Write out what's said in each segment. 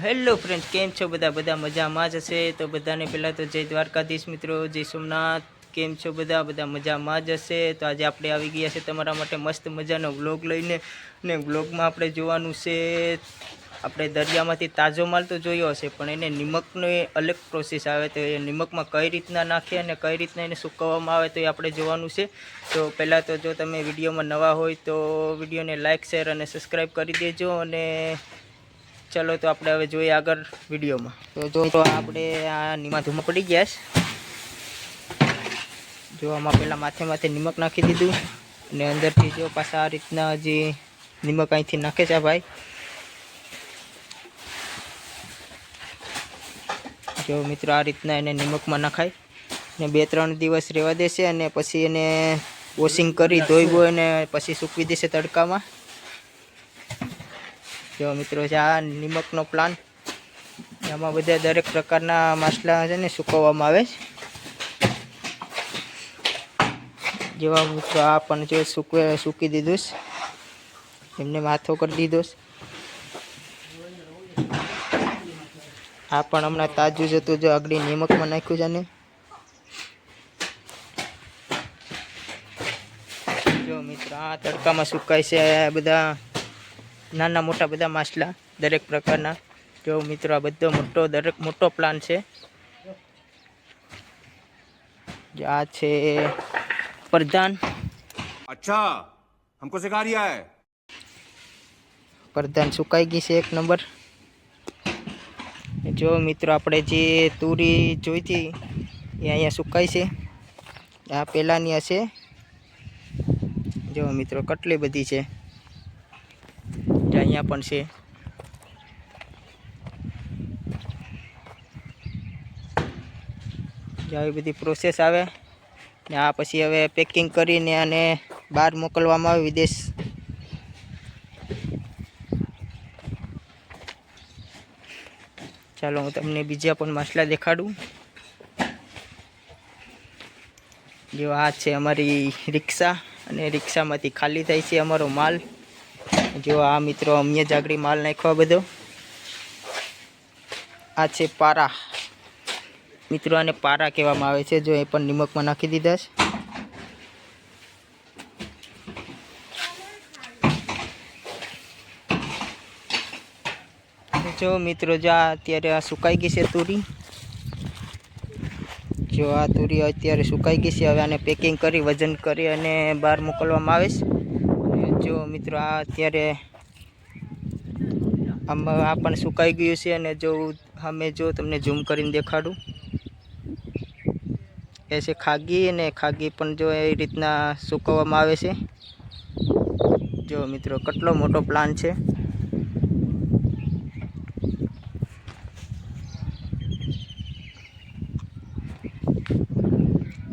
Hello friends, કેમ છો બધા મજામાં જ હશે? તો બધાને પહેલાં તો જય દ્વારકાધીશ મિત્રો, જય સોમનાથ. કેમ છો બધા મજામાં જ હશે? તો આજે આપણે આવી ગયા છે તમારા માટે મસ્ત મજાનો વ્લોગ લઈને. ને વ્લોગમાં આપણે જોવાનું છે, આપણે દરિયામાંથી તાજો માલ તો જોયો હશે, પણ એને નિમકનો અલગ પ્રોસેસ આવે, તો એ નિમકમાં કઈ રીતના નાખે અને કઈ રીતના એને સૂકવવામાં આવે તો એ આપણે જોવાનું છે. તો પહેલાં તો જો તમે વિડીયોમાં નવા હોય તો વિડીયોને લાઇક, શેર અને સબસ્ક્રાઈબ કરી દેજો. અને ચલો તો આપણે હવે જોઈએ આગળ વિડીયોમાં. તો આપણે આ ધૂમાં પડી ગયા છે. જો આમાં પહેલાં માથે નિમક નાખી દીધું, અને અંદરથી જો પાછા આ રીતના હજી નિમક અહીંથી નાખે છે ભાઈ. જો મિત્રો, આ રીતના એને નિમકમાં નખાય ને 2-3 દિવસ રહેવા દેશે, અને પછી એને વોશિંગ કરી ધોઈ અને પછી સૂકવી દેશે તડકામાં. જો મિત્રો, છે આ નિમકનો પ્લાન. એમાં બધા દરેક પ્રકારના માછલા છે ને સૂકવવામાં આવે છે. જેવા મિત્રો આ પણ જો સૂકી દીધું છે, એમને માથો કરી દીધો છે. આ પણ હમણાં તાજું જ હતું, જો આગળ નિમકમાં નાખ્યું છે ને. જો મિત્રો, આ તડકામાં સુકાય છે બધા નાના મોટા બધા માછલા દરેક પ્રકારના. જો મિત્રો, આ બધો મોટો પ્લાન છે. જો આ છે પ્રધાન. अच्छा हमको सिखा रिया है. પ્રધાન સુકાઈ ગઈ છે 1 નંબર. જો મિત્રો, આપણે જે તુરી જોઈતી એ અહીંયા સુકાઈ છે. આ પહેલાંની હશે. જો મિત્રો, કેટલી બધી છે. અહીંયા પણ છે. આવી બધી પ્રોસેસ આવે ને. આ પછી હવે પેકિંગ કરીને અને બહાર મોકલવામાં આવે વિદેશ. ચાલો હું તમને બીજા પણ માછલા દેખાડું. જો આ છે અમારી રિક્ષા, અને રિક્ષામાંથી ખાલી થાય છે અમારો માલ. જો આ મિત્રો, અમને જાગડી માલ નાખવા બધો. આ છે પારા મિત્રો, આને પારા કહેવામાં આવે છે. જો એ પણ નિમકમાં નાખી દીધા છે. જો મિત્રો, જો અત્યારે આ સુકાઈ ગઈ છે તુરી. જો આ તુરી અત્યારે સુકાઈ ગઈ છે. હવે આને પેકિંગ કરી વજન કરી અને બહાર મોકલવામાં આવે છે. જો મિત્રો, આ અત્યારે આમાં આ પણ સુકાઈ ગયું છે. અને જો તમને ઝૂમ કરીને દેખાડું, એ છે ખાગી. અને ખાગી પણ જો એ રીતના સૂકવવામાં આવે છે. જો મિત્રો, કેટલો મોટો પ્લાન છે.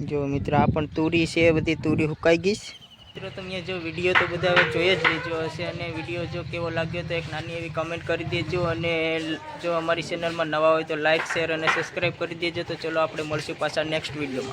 જો મિત્રો, આ પણ તુરી છે, બધી તુરી સુકાઈ ગઈ છે. મિત્રો, તમે જો વિડીયો તો બધા હવે જોઈ જ લીધો હશે, અને વિડીયો જો કેવો લાગ્યો તો એક નાની એવી કમેન્ટ કરી દેજો. અને જો અમારી ચેનલમાં નવા હોય તો લાઇક, શેર અને સબસ્ક્રાઈબ કરી દેજો. તો ચલો આપણે મળશું પાછા નેક્સ્ટ વિડીયોમાં.